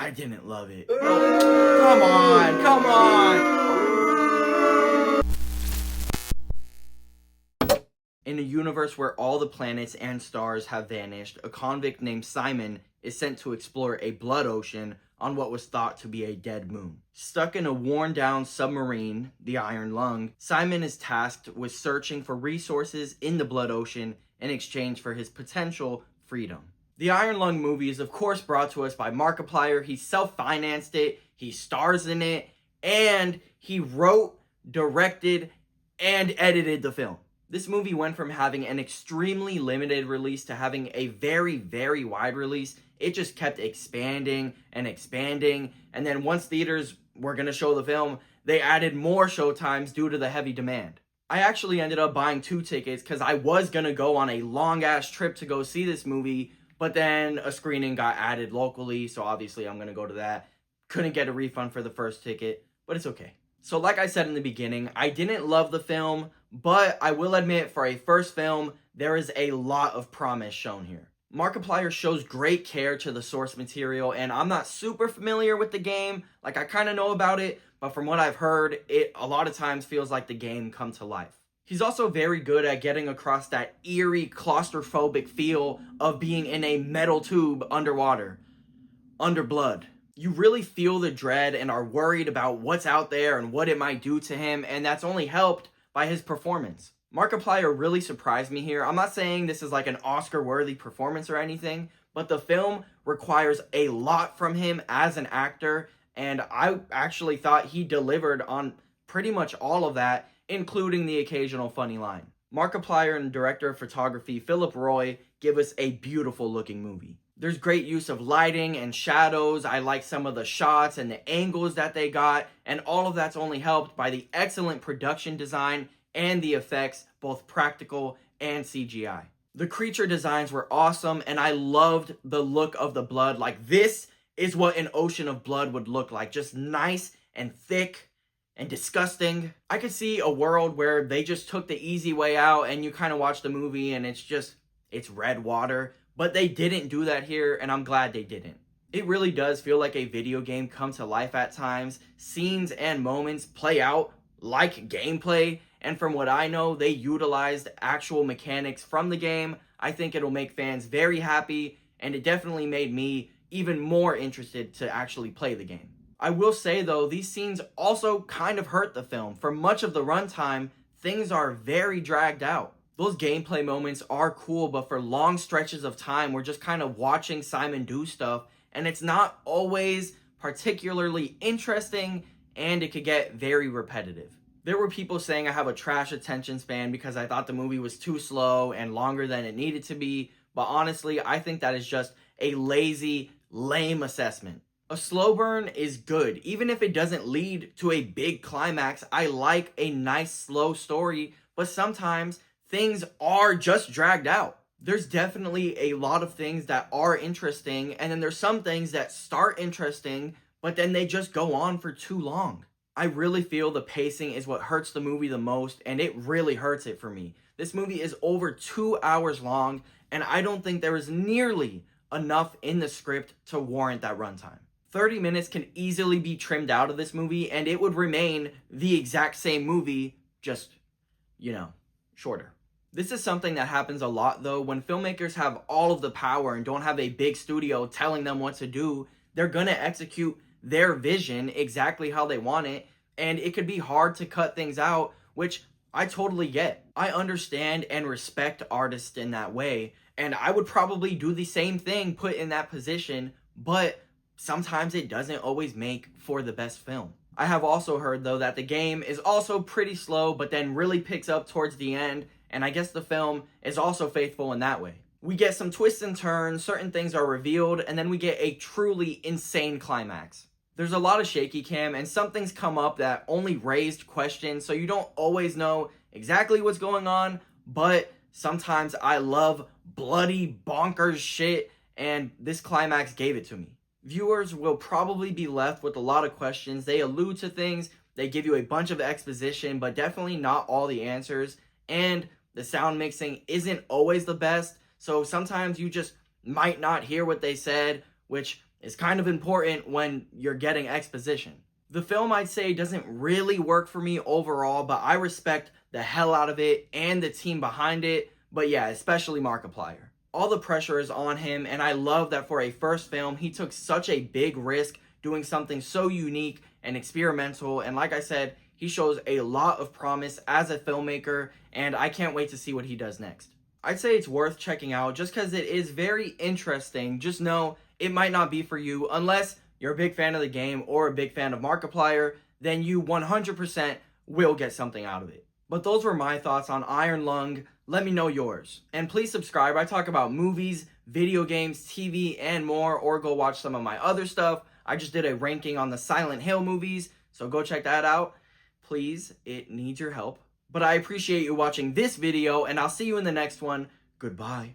I didn't love it. Come on, come on! In a universe where all the planets and stars have vanished, a convict named Simon is sent to explore a blood ocean on what was thought to be a dead moon. Stuck in a worn-down submarine, the Iron Lung, Simon is tasked with searching for resources in the blood ocean in exchange for his potential freedom. The Iron Lung movie is of course brought to us by Markiplier. He self-financed it, he stars in it, and he wrote, directed, and edited the film. This movie went from having an extremely limited release to having a very, very wide release. It just kept expanding and expanding. And then once theaters were going to show the film, they added more showtimes due to the heavy demand. I actually ended up buying 2 tickets because I was going to go on a long-ass trip to go see this movie. But then a screening got added locally, so obviously I'm going to go to that. Couldn't get a refund for the first ticket, but it's okay. So like I said in the beginning, I didn't love the film, but I will admit for a first film, there is a lot of promise shown here. Markiplier shows great care to the source material, and I'm not super familiar with the game. Like, I kind of know about it, but from what I've heard, it a lot of times feels like the game come to life. He's also very good at getting across that eerie, claustrophobic feel of being in a metal tube underwater, under blood. You really feel the dread and are worried about what's out there and what it might do to him, and that's only helped by his performance. Markiplier really surprised me here. I'm not saying this is like an Oscar-worthy performance or anything, but the film requires a lot from him as an actor, and I actually thought he delivered on pretty much all of that, including the occasional funny line. Markiplier and director of photography Philip Roy give us a beautiful looking movie. There's great use of lighting and shadows. I like some of the shots and the angles that they got, and all of that's only helped by the excellent production design and the effects, both practical and CGI. The creature designs were awesome, and I loved the look of the blood. Like, this is what an ocean of blood would look like. Just nice and thick and disgusting. I could see a world where they just took the easy way out and you kind of watch the movie and it's red water. But they didn't do that here, and I'm glad they didn't. It really does feel like a video game come to life at times. Scenes and moments play out like gameplay, and from what I know, they utilized actual mechanics from the game. I think it'll make fans very happy, and it definitely made me even more interested to actually play the game. I will say though, these scenes also kind of hurt the film. For much of the runtime, things are very dragged out. Those gameplay moments are cool, but for long stretches of time, we're just kind of watching Simon do stuff, and it's not always particularly interesting, and it could get very repetitive. There were people saying I have a trash attention span because I thought the movie was too slow and longer than it needed to be, but honestly, I think that is just a lazy, lame assessment. A slow burn is good, even if it doesn't lead to a big climax. I like a nice, slow story, but sometimes things are just dragged out. There's definitely a lot of things that are interesting, and then there's some things that start interesting, but then they just go on for too long. I really feel the pacing is what hurts the movie the most, and it really hurts it for me. This movie is over 2 hours long, and I don't think there is nearly enough in the script to warrant that runtime. 30 minutes can easily be trimmed out of this movie, and it would remain the exact same movie, just, shorter. This is something that happens a lot though. When filmmakers have all of the power and don't have a big studio telling them what to do, they're gonna execute their vision exactly how they want it, and it could be hard to cut things out, which I totally get. I understand and respect artists in that way, and I would probably do the same thing put in that position, but sometimes it doesn't always make for the best film. I have also heard though that the game is also pretty slow, but then really picks up towards the end, and I guess the film is also faithful in that way. We get some twists and turns, certain things are revealed, and then we get a truly insane climax. There's a lot of shaky cam, and some things come up that only raised questions, so you don't always know exactly what's going on, but sometimes I love bloody bonkers shit, and this climax gave it to me. Viewers will probably be left with a lot of questions. They allude to things, they give you a bunch of exposition, but definitely not all the answers, and the sound mixing isn't always the best, so sometimes you just might not hear what they said, which is kind of important when you're getting exposition. The film, I'd say, doesn't really work for me overall, but I respect the hell out of it and the team behind it, but yeah, especially Markiplier. All the pressure is on him, and I love that for a first film, he took such a big risk doing something so unique and experimental, and like I said, he shows a lot of promise as a filmmaker, and I can't wait to see what he does next. I'd say it's worth checking out just because it is very interesting. Just know it might not be for you unless you're a big fan of the game or a big fan of Markiplier, then you 100% will get something out of it. But those were my thoughts on Iron Lung. Let me know yours. And please subscribe. I talk about movies, video games, TV, and more, or go watch some of my other stuff. I just did a ranking on the Silent Hill movies, so go check that out. Please, it needs your help. But I appreciate you watching this video, and I'll see you in the next one. Goodbye.